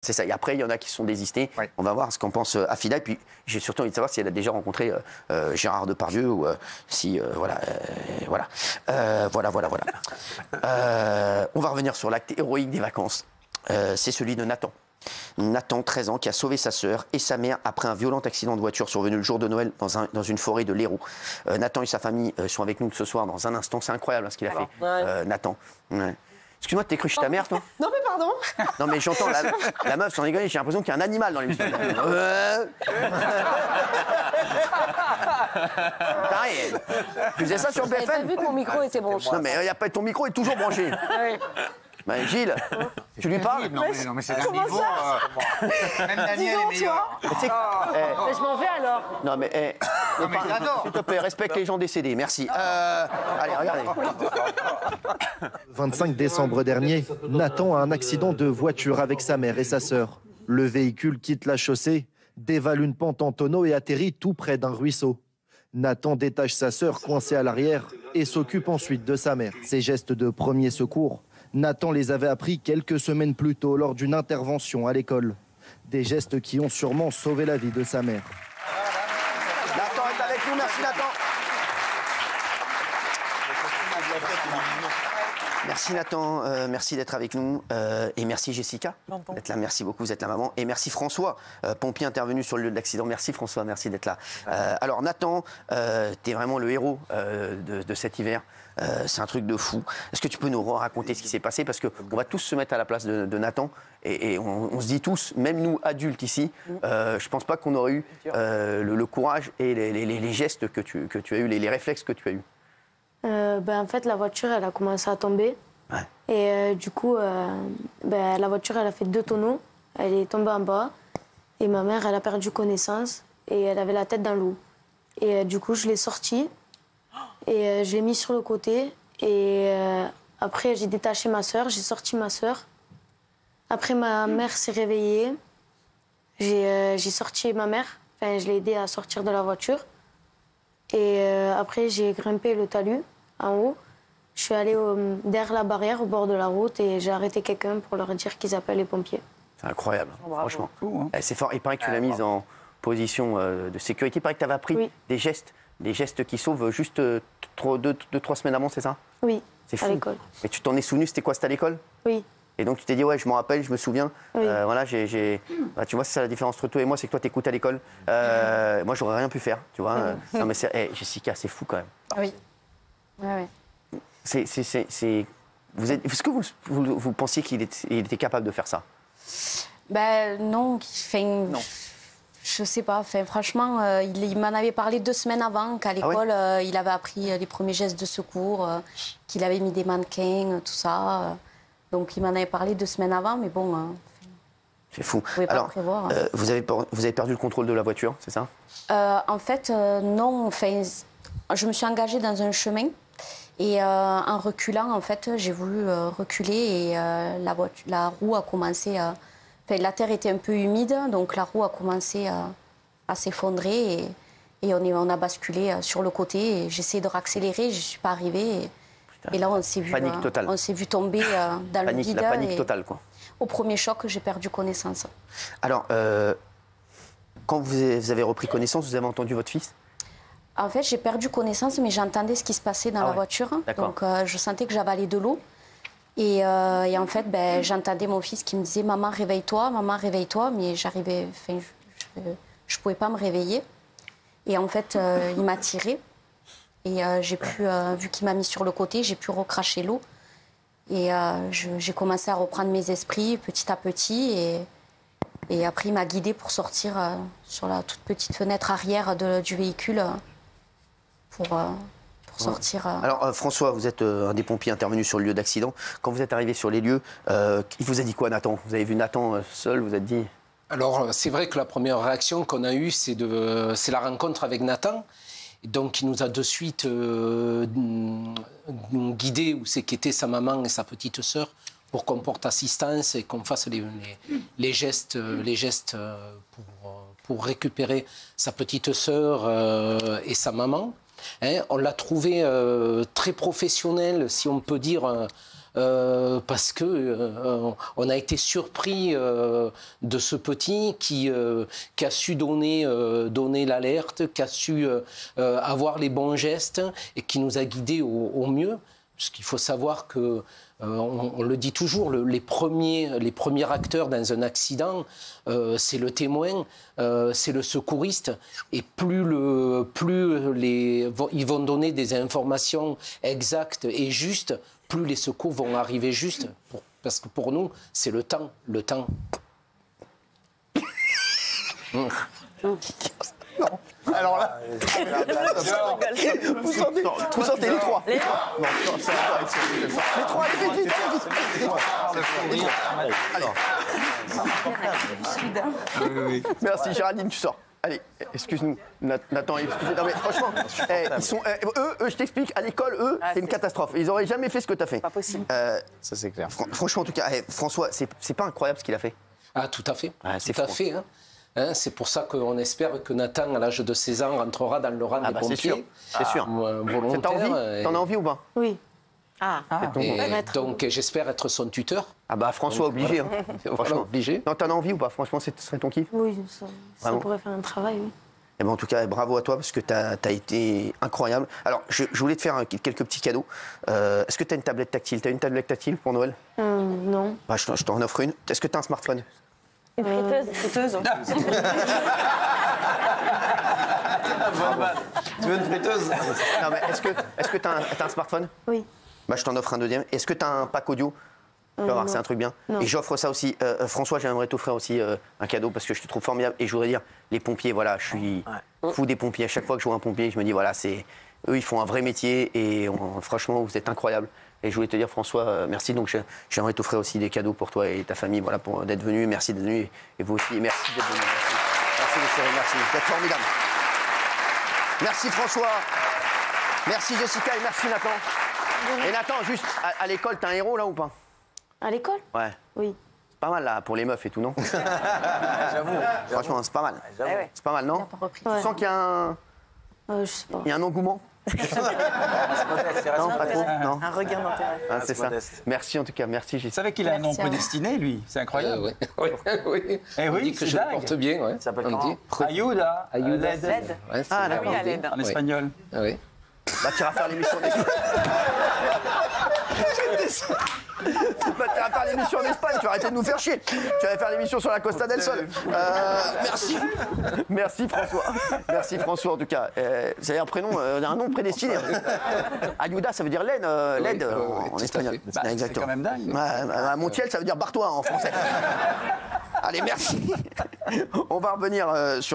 C'est ça. Et après, il y en a qui se sont désistés. Ouais. On va voir ce qu'en pense Afida. Et puis, j'ai surtout envie de savoir si elle a déjà rencontré Gérard Depardieu ou si... voilà. On va revenir sur l'acte héroïque des vacances. C'est celui de Nathan. Nathan, 13 ans, qui a sauvé sa sœur et sa mère après un violent accident de voiture survenu le jour de Noël dans une forêt de l'Hérault. Nathan et sa famille sont avec nous ce soir dans un instant. C'est incroyable ce qu'il a fait, Nathan. Ouais. Excuse-moi, t'es cru chez ta mère, toi? Non, mais pardon. Non, mais j'entends la meuf sans rigoler, j'ai l'impression qu'il y a un animal dans l'émission. Pareil, tu faisais ça sur BFM? T'as vu que mon micro était branché? Non, mais ton micro est toujours branché. Oui. Ben, Gilles, tu lui parles? Non, mais c'est un niveau... même Daniel est meilleur. Mais je m'en vais alors. Non, mais s'il te plaît, respecte les gens décédés. Merci. Allez, regardez. 25 décembre dernier, Nathan a un accident de voiture avec sa mère et sa sœur. Le véhicule quitte la chaussée, dévale une pente en tonneau et atterrit tout près d'un ruisseau. Nathan détache sa sœur coincée à l'arrière et s'occupe ensuite de sa mère. Ses gestes de premier secours, Nathan les avait appris quelques semaines plus tôt lors d'une intervention à l'école. Des gestes qui ont sûrement sauvé la vie de sa mère. Nathan est avec nous, merci Nathan. Merci Nathan, merci d'être avec nous et merci Jessica d'être là, merci beaucoup, vous êtes la maman et merci François, pompier intervenu sur le lieu de l'accident, merci François, merci d'être là. Alors Nathan, t'es vraiment le héros de cet hiver, c'est un truc de fou. Est-ce que tu peux nous raconter ce qui s'est passé parce qu'on va tous se mettre à la place de Nathan et on se dit tous, même nous adultes ici, je pense pas qu'on aurait eu le courage et les gestes que tu as eu, les réflexes que tu as eu. En fait, la voiture, elle a commencé à tomber. Ouais. Et du coup, la voiture, elle a fait 2 tonneaux. Elle est tombée en bas. Et ma mère, elle a perdu connaissance. Et elle avait la tête dans l'eau. Et du coup, je l'ai sortie. Et je l'ai mis sur le côté. Et après, j'ai détaché ma sœur. J'ai sorti ma sœur. Après, ma mère s'est réveillée. J'ai sorti ma mère. Enfin, je l'ai aidée à sortir de la voiture. Et après, j'ai grimpé le talus en haut. Je suis allée derrière la barrière, au bord de la route, et j'ai arrêté quelqu'un pour leur dire qu'ils appellent les pompiers. C'est incroyable, franchement. C'est fort. Il paraît que tu l'as mise en position de sécurité. Il paraît que tu avais appris des gestes qui sauvent juste 2-3 semaines avant, c'est ça? Oui, c'est fou. À l'école. Mais tu t'en es souvenu, c'était quoi? C'était à l'école? Oui. Et donc tu t'es dit, ouais, je m'en rappelle, je me souviens. Oui. Voilà, tu vois, c'est ça la différence entre toi et moi, c'est que toi, t'écoutes à l'école. Moi, j'aurais rien pu faire, tu vois. Non, mais Jessica, c'est fou quand même. Oui. Ouais. Est-ce que vous pensiez qu'il était capable de faire ça? Non. Je sais pas. Franchement, il m'en avait parlé 2 semaines avant qu'à l'école, il avait appris les premiers gestes de secours, qu'il avait mis des mannequins, tout ça. Donc, il m'en avait parlé 2 semaines avant, mais bon... c'est fou. Alors, pas prévoir, vous avez perdu le contrôle de la voiture, c'est ça? En fait, non. Enfin, je me suis engagée dans un chemin. Et en reculant, en fait, j'ai voulu reculer et la roue a commencé... la terre était un peu humide, donc la roue a commencé à s'effondrer et on a basculé sur le côté. J'ai essayé de raccélérer, je ne suis pas arrivée. Et là, on s'est vu tomber dans le vide. La panique totale, quoi. Au premier choc, j'ai perdu connaissance. Alors, quand vous avez repris connaissance, vous avez entendu votre fils? En fait, j'ai perdu connaissance, mais j'entendais ce qui se passait dans la voiture. Donc, je sentais que j'avalais de l'eau. Et en fait, j'entendais mon fils qui me disait « Maman, réveille-toi, mais j'arrivais... je pouvais pas me réveiller. Et en fait, il m'a tirée. Et j'ai pu, vu qu'il m'a mis sur le côté, j'ai pu recracher l'eau. Et j'ai commencé à reprendre mes esprits petit à petit. Et après, il m'a guidée pour sortir sur la toute petite fenêtre arrière du véhicule pour sortir. Alors, François, vous êtes un des pompiers intervenus sur le lieu d'accident. Quand vous êtes arrivé sur les lieux, il vous a dit quoi, Nathan? Vous avez vu Nathan seul, vous êtes dit... Alors, c'est vrai que la première réaction qu'on a eue, c'est la rencontre avec Nathan. Donc, il nous a de suite guidés où c'est qu'étaient sa maman et sa petite sœur pour qu'on porte assistance et qu'on fasse les gestes pour récupérer sa petite sœur et sa maman. On l'a trouvé très professionnel, si on peut dire, parce que on a été surpris de ce petit qui a su donner l'alerte, qui a su avoir les bons gestes et qui nous a guidés au mieux. Parce qu'il faut savoir que, on le dit toujours, les premiers acteurs dans un accident, c'est le témoin, c'est le secouriste. Et ils vont donner des informations exactes et justes, plus les secours vont arriver justes. Parce que pour nous, c'est le temps. Non. Alors là, vous sentez les trois. Les trois, allez, vite. Alors. Merci, Géraldine, tu sors. Allez, excuse-nous, Nathan, excusez. Non mais franchement, ils sont, eux, je t'explique, à l'école, c'est une catastrophe. Ils n'auraient jamais fait ce que tu as fait. Pas possible. Ça c'est clair. Franchement, en tout cas, François, c'est pas incroyable ce qu'il a fait. Ah, tout à fait. Tout à fait. C'est pour ça qu'on espère que Nathan, à l'âge de 16 ans, rentrera dans le rang des pompiers. C'est sûr. Volontaire. T'en as envie ou pas? Oui. Donc j'espère être son tuteur. Ah bah François, obligé. Franchement, obligé. Non, t'en as envie ou pas? Franchement, ce serait ton kiff? Oui, ça pourrait faire un travail, oui. Eh ben, en tout cas, bravo à toi parce que t'as été incroyable. Alors, je voulais te faire quelques petits cadeaux. Est-ce que t'as une tablette tactile? T'as une tablette tactile pour Noël? Non. Bah, je t'en offre une. Est-ce que t'as un smartphone? Une friteuse. Tu veux une friteuse? Non, mais est-ce que t'as un smartphone? Oui. Bah, je t'en offre un deuxième. Est-ce que t'as un pack audio? Tu vas voir, c'est un truc bien. Non. Et j'offre ça aussi. François, j'aimerais t'offrir aussi un cadeau parce que je te trouve formidable. Et je voudrais dire, les pompiers, voilà, je suis fou des pompiers. À chaque fois que je vois un pompier, je me dis, voilà, eux, ils font un vrai métier et franchement, vous êtes incroyables. Et je voulais te dire, François, merci. Donc, j'aimerais t'offrir aussi des cadeaux pour toi et ta famille, voilà, pour d'être venu. Merci d'être venu. Et vous aussi, merci d'être venu. Merci, les chéris, merci. Vous êtes formidables. Merci, François. Merci, Jessica. Et merci, Nathan. Et Nathan, juste, à l'école, t'es un héros, là, ou pas? À l'école? Ouais. Oui. C'est pas mal, là, pour les meufs et tout, non? J'avoue. Franchement, c'est pas mal. C'est pas mal, non? Tu sens qu'il y a un... Je sais pas. Il y a un engouement? Non, pas trop. Non. Un regain d'intérêt. Ah, c'est ça. Merci en tout cas, merci Vous Jessica. savez qu'il a un nom prédestiné, lui? C'est incroyable. Oui. Eh On oui, dit que c'est je dingue. porte bien, ouais. Ça s'appelle On comment? dit. Ayuda. Ayuda. LED. Ouais, Ah, c'est d'accord. bien. Oui, à l'aide. En espagnol. Oui. Bah, tu iras faire l'émission en Espagne. Bah, tu iras faire l'émission en Espagne, tu vas arrêter de nous faire chier. Tu vas faire l'émission sur la Costa del Sol. Merci. Merci François. Merci François en tout cas. C'est un prénom, un nom prédestiné. Ayuda, ça veut dire laide, en espagnol. Bah, c'est quand même dingue. Montiel, ça veut dire barre-toi en français. Allez, merci. On va revenir sur